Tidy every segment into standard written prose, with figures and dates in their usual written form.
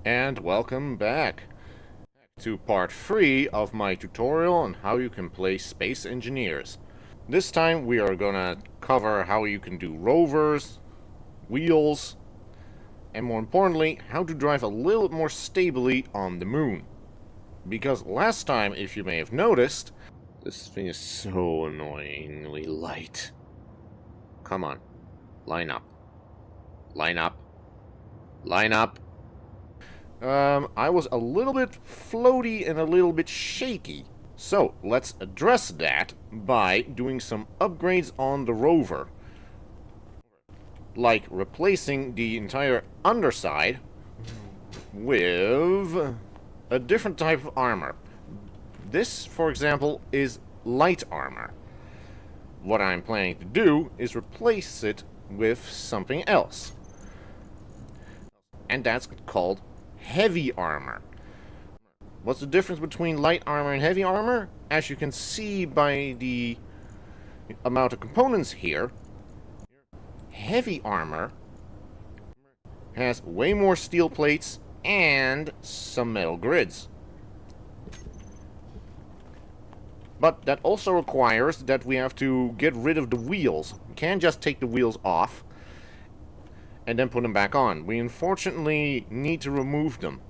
And welcome back to part 3 of my tutorial on how you can play Space Engineers. This time we are gonna cover how you can do rovers, wheels, and more importantly, how to drive a little more stably on the moon. Because last time, if you may have noticed, this thing is so annoyingly light. Come on, line up. Line up. Line up. I was a little bit floaty and a little bit shaky. So, let's address that by doing some upgrades on the rover. Like replacing the entire underside with a different type of armor. This, for example, is light armor. What I'm planning to do is replace it with something else. And that's called heavy armor. What's the difference between light armor and heavy armor? As you can see by the amount of components here, heavy armor has way more steel plates and some metal grids. But that also requires that we have to get rid of the wheels. We can't just take the wheels off and then put them back on. We unfortunately need to remove them.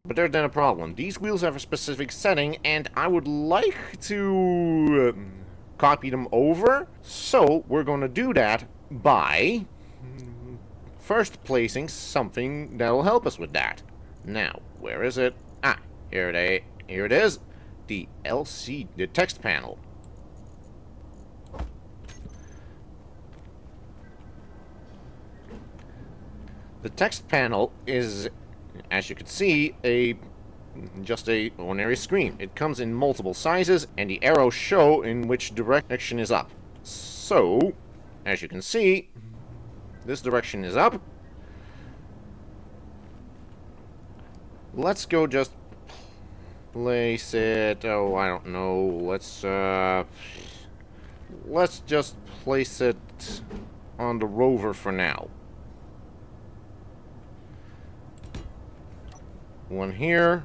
But there's then a problem. These wheels have a specific setting, and I would like to copy them over. So we're going to do that by first placing something that will help us with that. Now, where is it? Ah, here it is. The the text panel. The text panel is, as you can see, just a ordinary screen. It comes in multiple sizes, and the arrows show in which direction is up. So, as you can see, this direction is up. Let's go just place it, oh, I don't know, let's just place it on the rover for now. One here.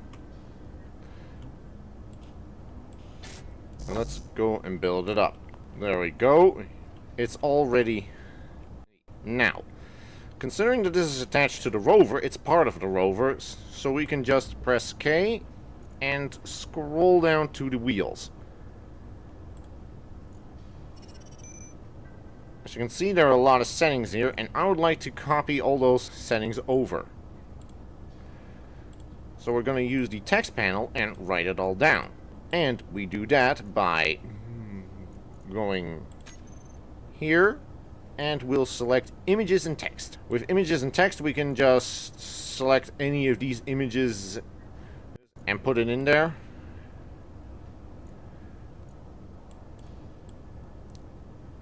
And let's go and build it up. There we go. It's all ready. Now, considering that this is attached to the rover, it's part of the rover, so we can just press K and scroll down to the wheels. As you can see, there are a lot of settings here, and I would like to copy all those settings over. So we're going to use the text panel and write it all down. And we do that by going here, and we'll select images and text. With images and text, we can just select any of these images and put it in there.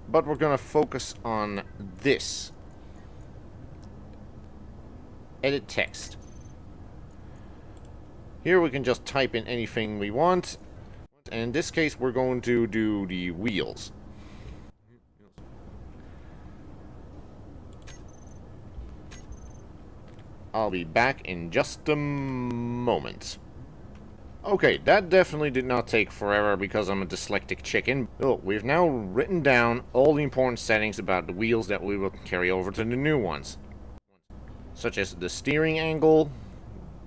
But we're going to focus on this. Edit text. Here we can just type in anything we want. And in this case, we're going to do the wheels. I'll be back in just a moment. Okay, that definitely did not take forever because I'm a dyslexic chicken. Oh, we've now written down all the important settings about the wheels that we will carry over to the new ones. Such as the steering angle,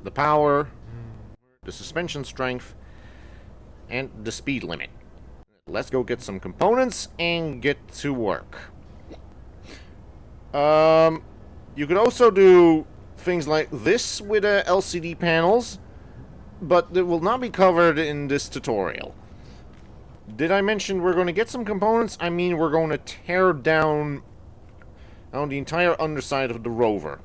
the power, the suspension strength, and the speed limit. Let's go get some components and get to work. You could also do things like this with LCD panels, but it will not be covered in this tutorial. Did I mention we're going to get some components? I mean, we're going to tear down on the entire underside of the rover.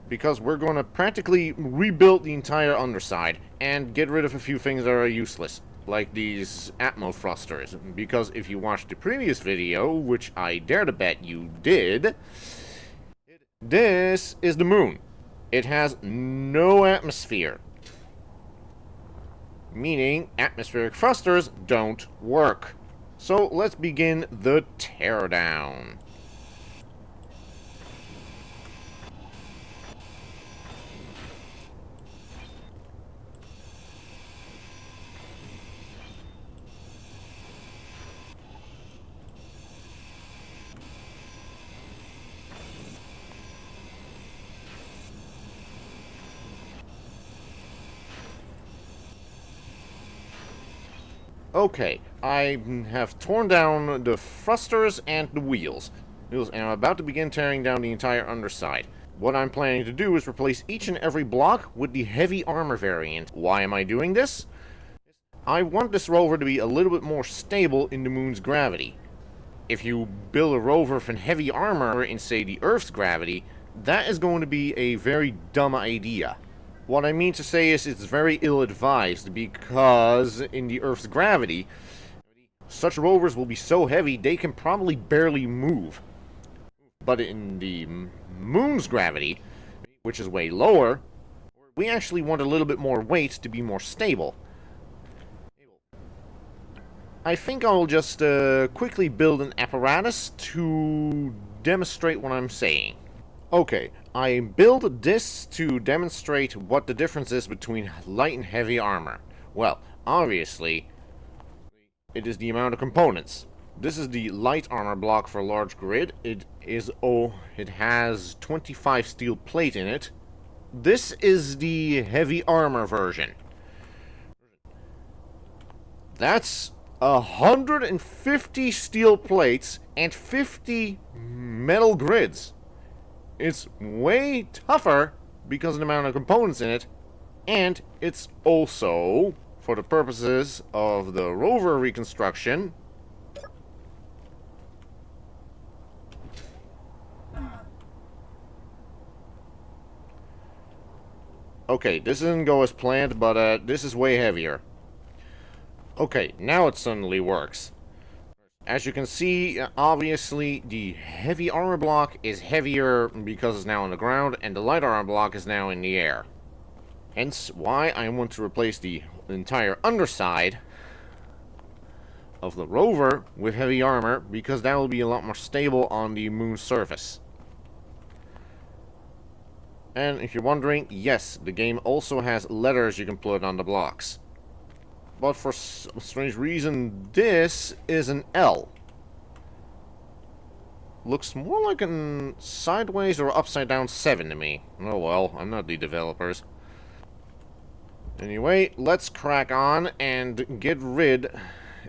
Because we're going to practically rebuild the entire underside and get rid of a few things that are useless, like these atmo thrusters. Because if you watched the previous video, which I dare to bet you did, this is the moon. It has no atmosphere, meaning atmospheric thrusters don't work. So let's begin the teardown. Okay, I have torn down the thrusters and the wheels, and I'm about to begin tearing down the entire underside. What I'm planning to do is replace each and every block with the heavy armor variant. Why am I doing this? I want this rover to be a little bit more stable in the moon's gravity. If you build a rover from heavy armor in, say, the Earth's gravity, that is going to be a very dumb idea. What I mean to say is it's very ill-advised, because in the Earth's gravity, such rovers will be so heavy they can probably barely move. But in the moon's gravity, which is way lower, we actually want a little bit more weight to be more stable. I think I'll just quickly build an apparatus to demonstrate what I'm saying. Okay, I built this to demonstrate what the difference is between light and heavy armor. Well, obviously, it is the amount of components. This is the light armor block for a large grid. It has 25 steel plate in it. This is the heavy armor version. That's 150 steel plates and 50 metal grids. It's way tougher because of the amount of components in it, and it's also, for the purposes of the rover reconstruction, okay, this didn't go as planned, but this is way heavier. Okay, now it suddenly works. As you can see, obviously, the heavy armor block is heavier because it's now on the ground, and the light armor block is now in the air. Hence why I want to replace the entire underside of the rover with heavy armor, because that will be a lot more stable on the moon's surface. And if you're wondering, yes, the game also has letters you can put on the blocks. But for some strange reason, this is an L. Looks more like a sideways or upside down 7 to me. Oh well, I'm not the developers. Anyway, let's crack on and get rid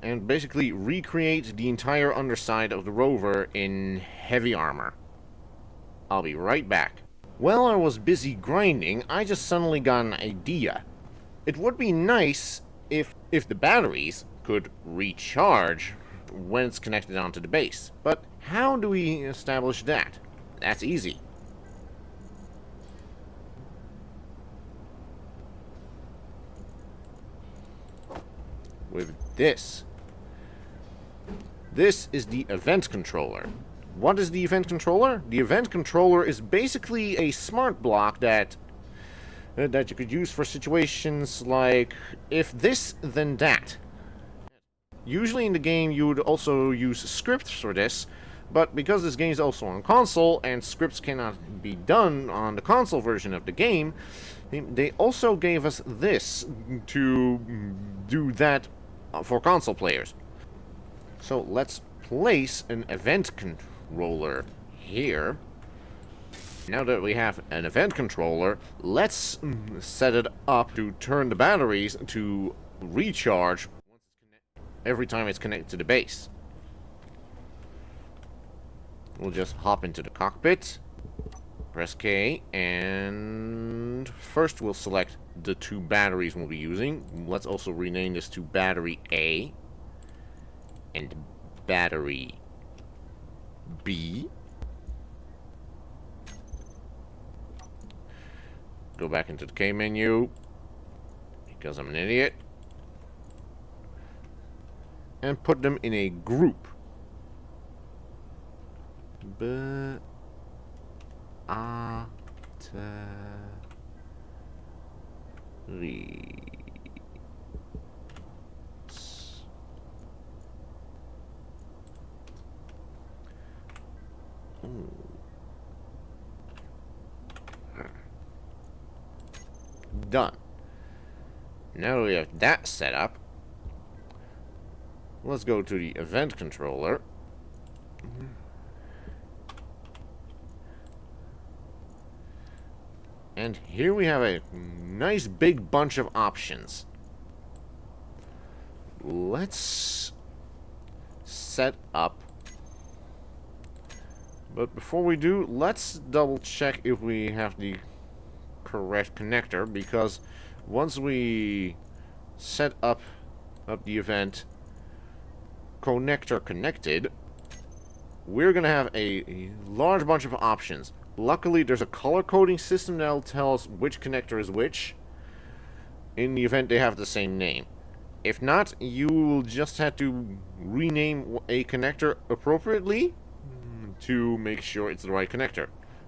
and basically recreate the entire underside of the rover in heavy armor. I'll be right back. While I was busy grinding, I just suddenly got an idea. It would be nice if the batteries could recharge when it's connected onto the base. But how do we establish that? That's easy. With this. This is the event controller. What is the event controller? The event controller is basically a smart block that you could use for situations like, if this, then that. Usually in the game you would also use scripts for this, but because this game is also on console and scripts cannot be done on the console version of the game, they also gave us this to do that for console players. So let's place an event controller here. Now that we have an event controller, let's set it up to turn the batteries to recharge every time it's connected to the base. We'll just hop into the cockpit, press K, and first we'll select the 2 batteries we'll be using. Let's also rename this to Battery A and Battery B. Go back into the K menu, because I'm an idiot, and put them in a group. Batteries. Done. Now we have that set up. Let's go to the event controller. And here we have a nice big bunch of options. let's set up. But before we do, let's double check if we have the correct connector, because once we set up the event connector connected, we're gonna have a large bunch of options. Luckily, there's a color coding system that'll tell us which connector is which, in the event they have the same name. If not, you will just have to rename a connector appropriately to make sure it's the right connector.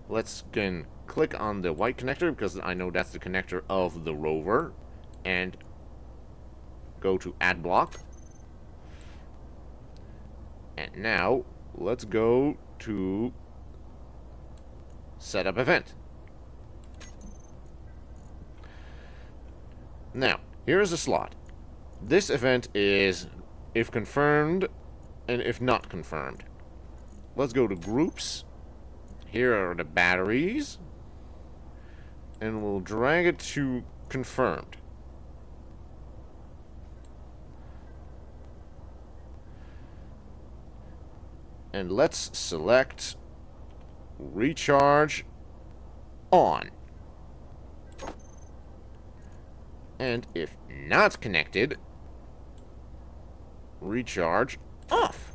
Let's again click on the white connector, because I know that's the connector of the rover, and go to add block. And now let's go to setup event. Now, here's a slot. This event is if confirmed and if not confirmed. Let's go to groups. Here are the batteries. And we'll drag it to confirmed. And let's select recharge on. And if not connected, recharge off.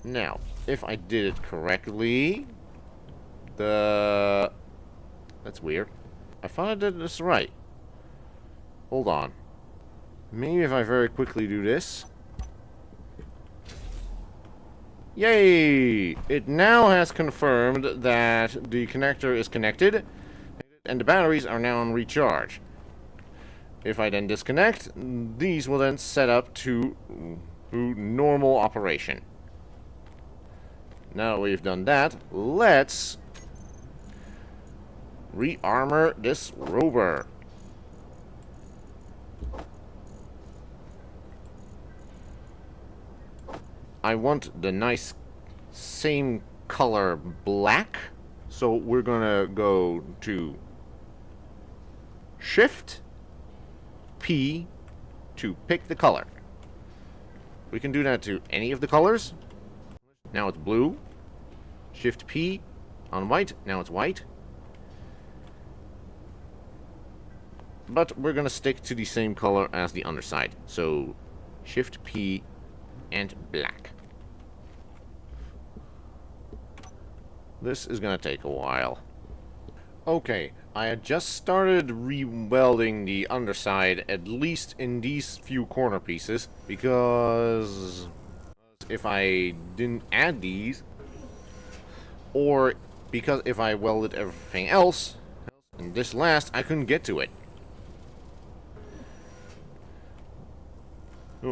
Now, if I did it correctly, that's weird. I thought I did this right. Hold on. Maybe if I very quickly do this. Yay! It now has confirmed that the connector is connected, and the batteries are now on recharge. If I then disconnect, these will then set up to normal operation. Now that we've done that, let's re-armor this rover. I want the nice same color black, so we're gonna go to Shift P to pick the color. We can do that to any of the colors. Now it's blue. Shift P on white. Now it's white. But we're gonna stick to the same color as the underside. So Shift P and black. This is gonna take a while. Okay, I had just started re-welding the underside, at least in these few corner pieces, because if I didn't add these, or because if I welded everything else, and this last, I couldn't get to it.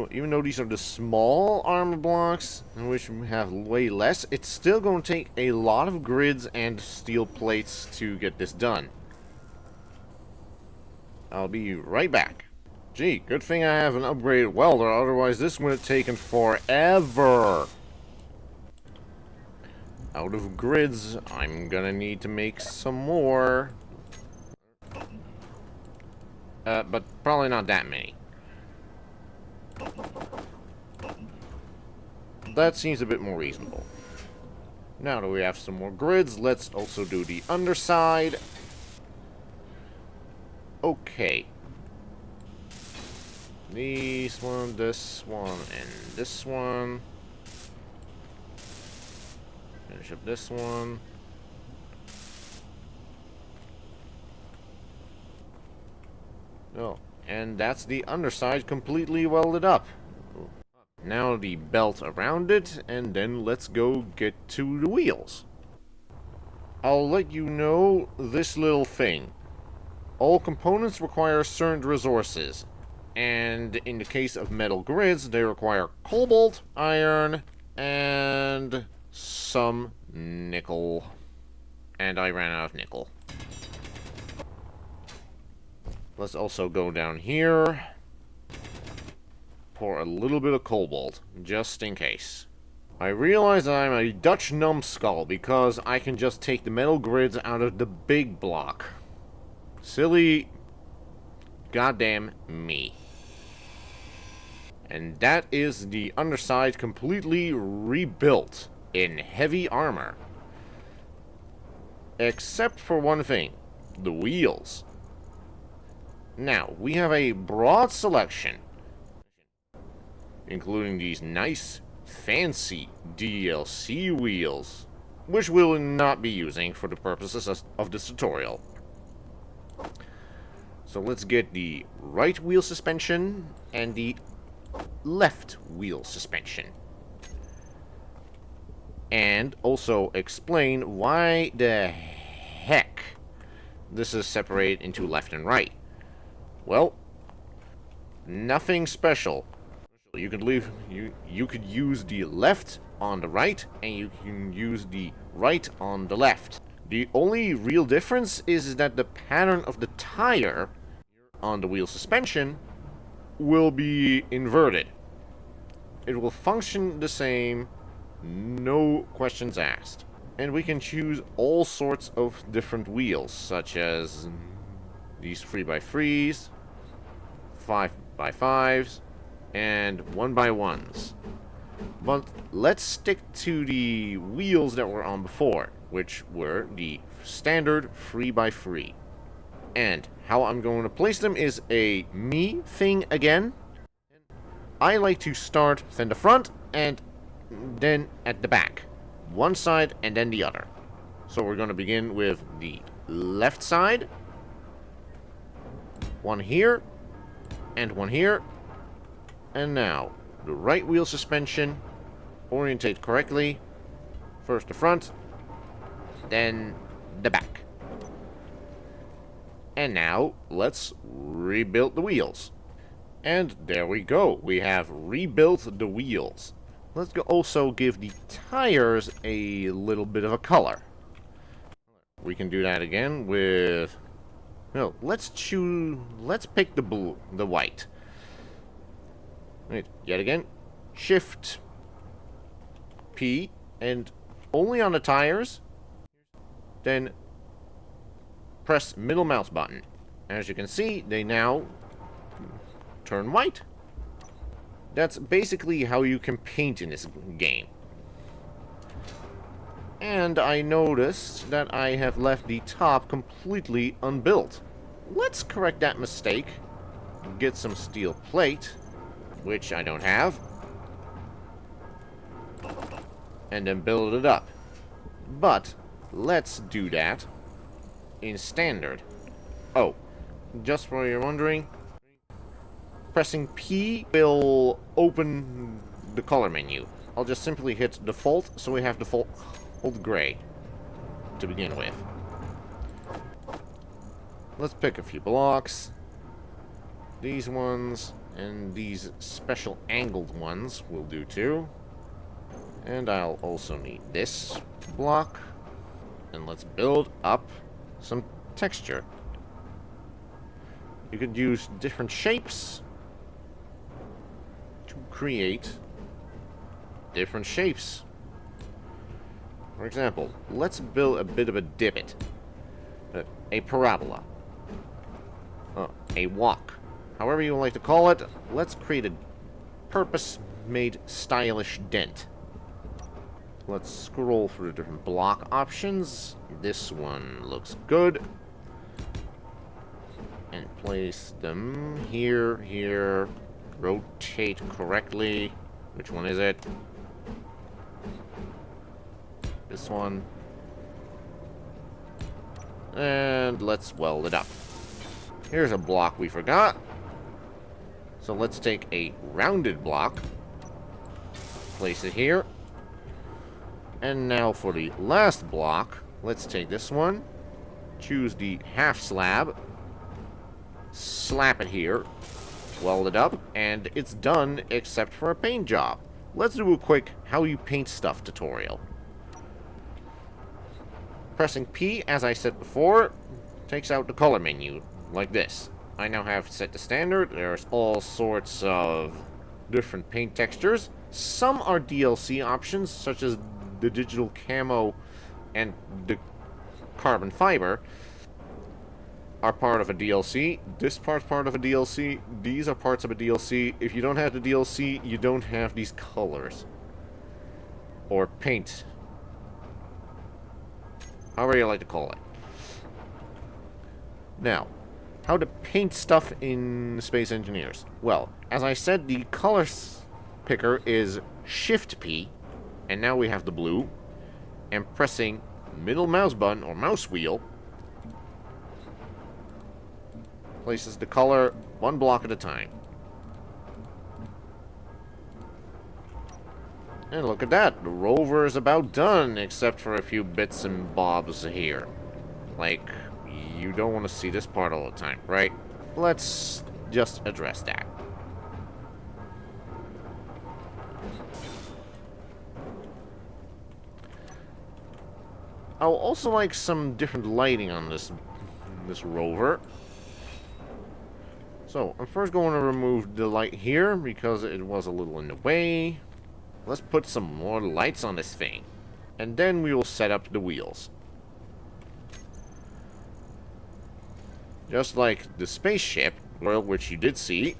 Even though these are the small armor blocks, which have way less, it's still going to take a lot of grids and steel plates to get this done. I'll be right back. Gee, good thing I have an upgraded welder, otherwise this would have taken forever. Out of grids, I'm gonna need to make some more. But probably not that many. That seems a bit more reasonable. Now that we have some more grids, let's also do the underside. Okay. This one, and this one. Finish up this one. Oh, and that's the underside completely welded up. Now the belt around it, and then let's go get to the wheels. I'll let you know this little thing. All components require certain resources, and in the case of metal grids, they require cobalt, iron, and some nickel. And I ran out of nickel. Let's also go down here. Pour a little bit of cobalt, just in case. I realize that I'm a Dutch numbskull because I can just take the metal grids out of the big block. Silly goddamn me. And that is the underside completely rebuilt in heavy armor. Except for one thing, the wheels. Now, we have a broad selection, including these nice, fancy DLC wheels, which we'll not be using for the purposes of this tutorial. So let's get the right wheel suspension and the left wheel suspension. And also explain why the heck this is separated into left and right. Well, nothing special. You could you could use the left on the right, and you can use the right on the left. The only real difference is that the pattern of the tire on the wheel suspension will be inverted. It will function the same, no questions asked. And we can choose all sorts of different wheels, such as these 3x3s, 5x5s, and 1x1s. But let's stick to the wheels that were on before, which were the standard 3x3. And how I'm going to place them is a me thing again. I like to start from the front and then at the back. One side and then the other. So we're going to begin with the left side. One here. And one here. And now, the right wheel suspension. Orientate correctly. First the front. Then the back. And now, let's rebuild the wheels. And there we go. We have rebuilt the wheels. Let's also give the tires a little bit of a color. We can do that again with... No, let's pick the blue, the white. Right, yet again, Shift P, and only on the tires. Then press middle mouse button. As you can see, they now turn white. That's basically how you can paint in this game. And I noticed that I have left the top completely unbuilt. Let's correct that mistake. Get some steel plate, which I don't have, and then build it up. But let's do that in standard. Oh, just for you're wondering, pressing P will open the color menu. I'll just simply hit default, so we have default gray to begin with. Let's pick a few blocks. These ones and these special angled ones will do too. And I'll also need this block. And let's build up some texture. You could use different shapes to create different shapes. For example, let's build a bit of a divot, a parabola, a walk, however you like to call it. Let's create a purpose-made stylish dent. Let's scroll through the different block options. This one looks good. And place them here, here. Rotate correctly. Which one is it? This one. And let's weld it up. Here's a block we forgot. So let's take a rounded block. Place it here. And now for the last block, let's take this one. Choose the half slab. Slap it here. Weld it up. And it's done except for a paint job. Let's do a quick how you paint stuff tutorial. Pressing P, as I said before, takes out the color menu, like this. I now have set to standard. There's all sorts of different paint textures. Some are DLC options, such as the digital camo and the carbon fiber. are part of a DLC. This part's part of a DLC. These are parts of a DLC. If you don't have the DLC, you don't have these colors. Or paint. However you like to call it. Now, how to paint stuff in Space Engineers. Well, as I said, the color picker is Shift P, and now we have the blue, and pressing middle mouse button or mouse wheel places the color one block at a time. And look at that, the rover is about done, except for a few bits and bobs here. Like, you don't want to see this part all the time, right? Let's just address that. I'll also like some different lighting on this rover. So, I'm first going to remove the light here because it was a little in the way. Let's put some more lights on this thing. And then we will set up the wheels. Just like the spaceship, well, which you did see,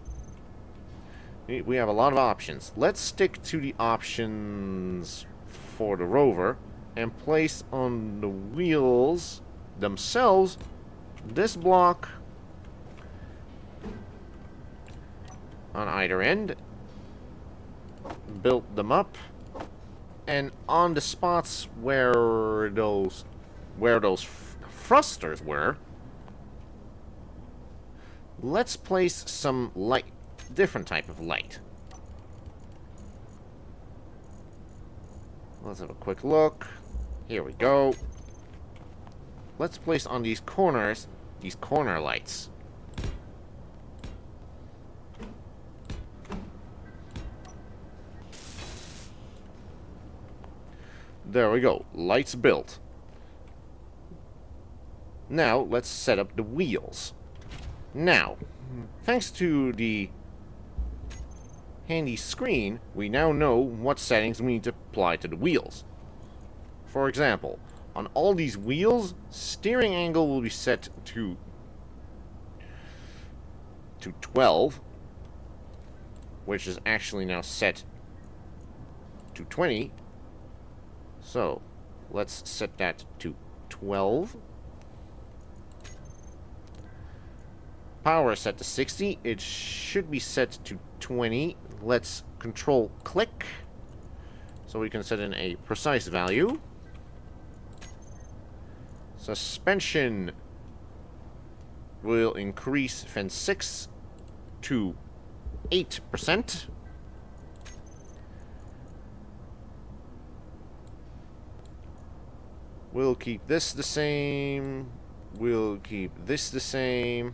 we have a lot of options. Let's stick to the options for the rover and place on the wheels themselves this block on either end, build them up, and on the spots where those thrusters were, let's place some light, different type of light. Let's have a quick look. Here we go. Let's place on these corners, these corner lights. There we go. Lights built. Now, let's set up the wheels. Now, thanks to the handy screen, we now know what settings we need to apply to the wheels. For example, on all these wheels, steering angle will be set to 12, which is actually now set to 20. So, let's set that to 12. Power is set to 60. It should be set to 20. Let's control click so we can set in a precise value. Suspension will increase from 6 to 8%. We'll keep this the same. We'll keep this the same.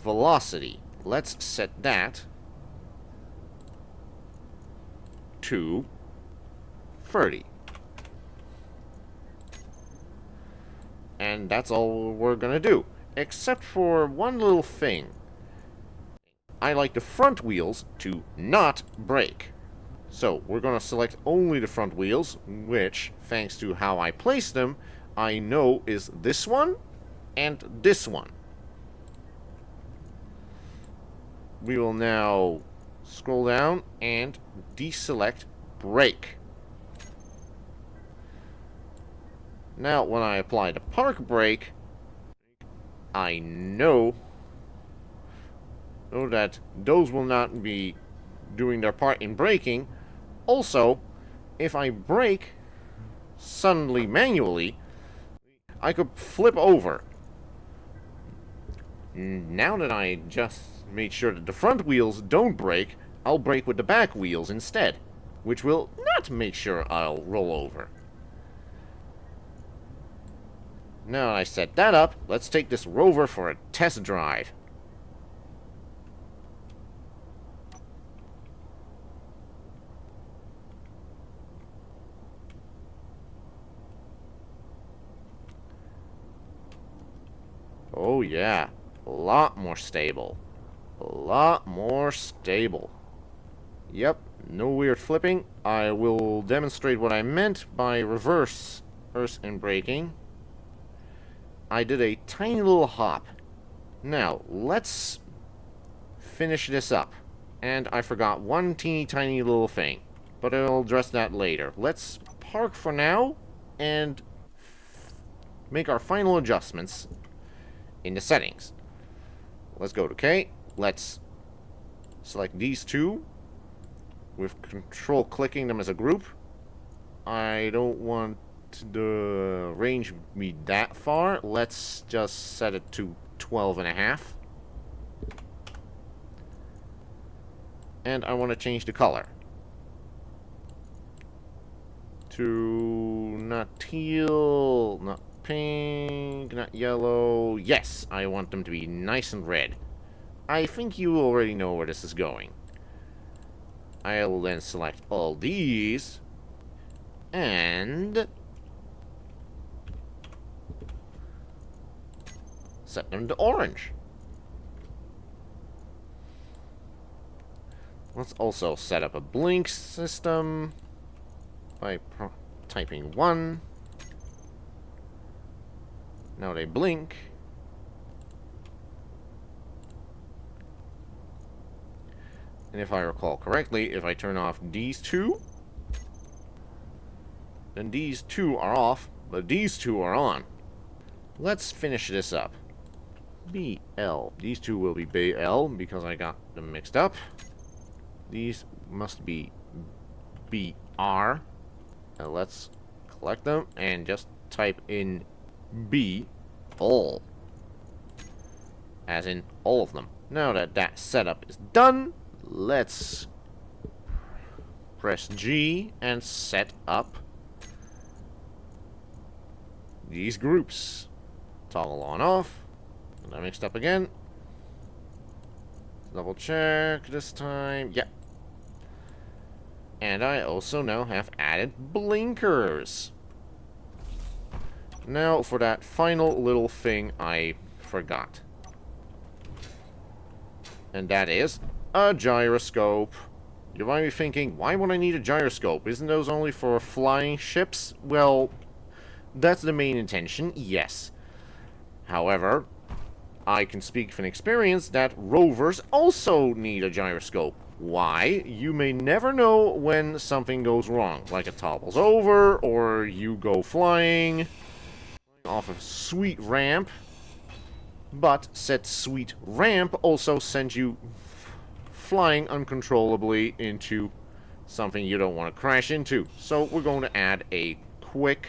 Velocity. Let's set that to 30. And that's all we're gonna do. Except for one little thing. I like the front wheels to not brake. So, we're gonna select only the front wheels, which, thanks to how I place them, I know is this one and this one. We will now scroll down and deselect brake. Now, when I apply the park brake, I know that those will not be doing their part in braking. Also, if I brake suddenly manually, I could flip over. Now that I just made sure that the front wheels don't brake, I'll brake with the back wheels instead, which will not make sure I'll roll over. Now that I set that up, let's take this rover for a test drive. Oh yeah, a lot more stable. A lot more stable. Yep, no weird flipping. I will demonstrate what I meant by reverse and braking. I did a tiny little hop. Now, let's finish this up. And I forgot one teeny tiny little thing. But I'll address that later. Let's park for now and make our final adjustments in the settings. Let's go to K. Let's select these two with control clicking them as a group. I don't want the range to be that far. Let's just set it to 12.5. And I want to change the color to not teal, not pink, not yellow. Yes, I want them to be nice and red. I think you already know where this is going. I'll then select all these and set them to orange. Let's also set up a blink system by typing 1. Now they blink. And if I recall correctly, if I turn off these two, then these two are off, but these two are on. Let's finish this up. BL. These two will be BL because I got them mixed up. These must be BR. Now let's collect them and just type in B, all. As in all of them. Now that that setup is done, let's press G and set up these groups. Toggle on off. And I mixed up again. Double check this time. Yep. And I also now have added blinkers. Now for that final little thing I forgot. And that is a gyroscope. You might be thinking, why would I need a gyroscope? Isn't those only for flying ships? Well, that's the main intention, yes. However, I can speak from experience that rovers also need a gyroscope. Why? You may never know when something goes wrong, like it topples over, or you go flying off a sweet ramp. But said sweet ramp also sends you flying uncontrollably into something you don't want to crash into. So we're going to add a quick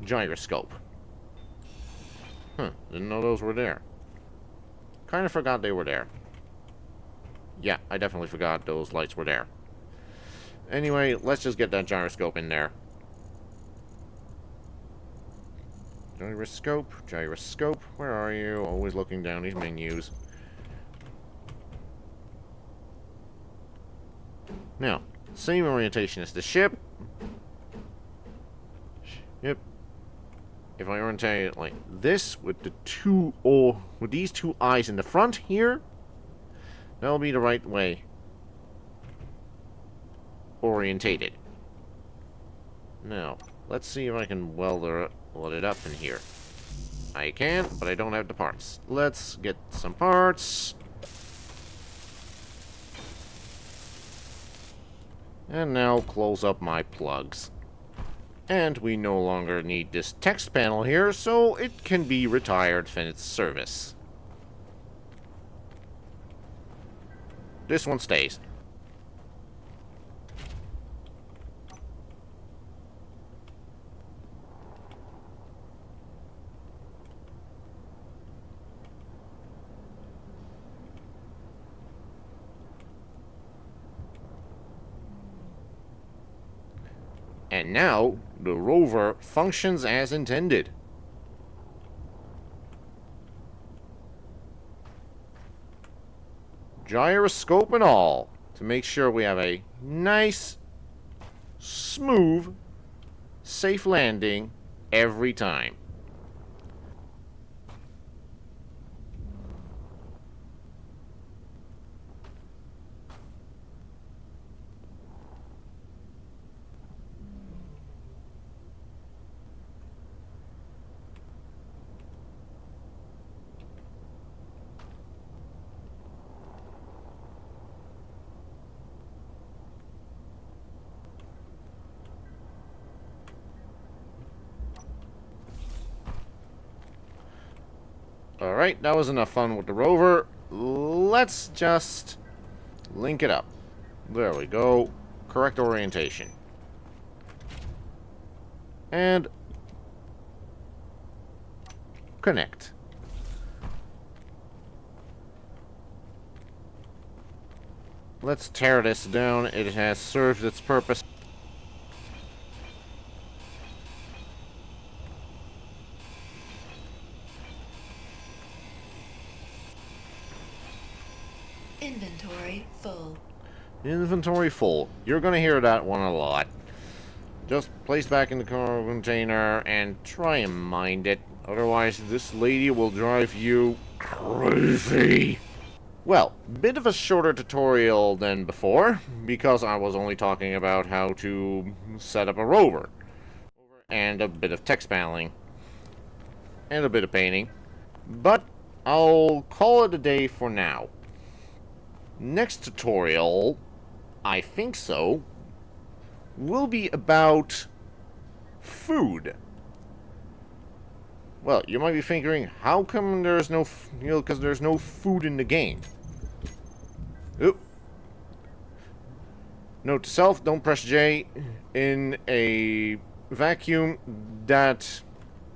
gyroscope. Didn't know those were there. Kind of forgot they were there. Yeah, I definitely forgot those lights were there. Anyway, let's just get that gyroscope in there. Gyroscope, gyroscope, where are you? Always looking down these menus. Now, same orientation as the ship. Yep. If I orientate it like this, with the two, or with these two eyes in the front here, that'll be the right way orientated. Now, let's see if I can weld it up in here. I can, but I don't have the parts. Let's get some parts. And now close up my plugs. And we no longer need this text panel here, so it can be retired from its service. This one stays. And now, the rover functions as intended. Gyroscope and all, to make sure we have a nice, smooth, safe landing every time. Alright, that was enough fun with the rover. Let's just link it up. There we go. Correct orientation. And connect. Let's tear this down. It has served its purpose. Inventory full. Inventory full. You're gonna hear that one a lot. Just place back in the cargo container and try and mind it. Otherwise, this lady will drive you crazy. Well, bit of a shorter tutorial than before, because I was only talking about how to set up a rover. And a bit of text paneling. And a bit of painting. But I'll call it a day for now. Next tutorial, I think so, will be about food. Well, you might be thinking, how come there's no, because there's no food in the game? Oop. Note to self, don't press J in a vacuum that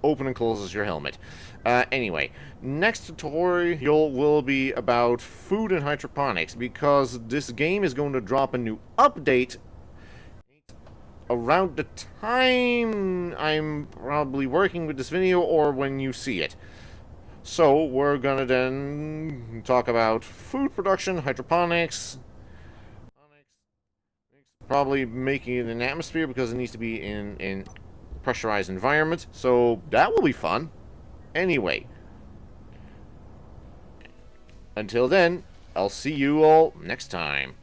open and closes your helmet. Anyway, next tutorial will be about food and hydroponics, because this game is going to drop a new update around the time I'm probably working with this video or when you see it. So we're gonna then talk about food production, hydroponics, probably making it in an atmosphere because it needs to be in pressurized environment. So that will be fun. Anyway, until then, I'll see you all next time.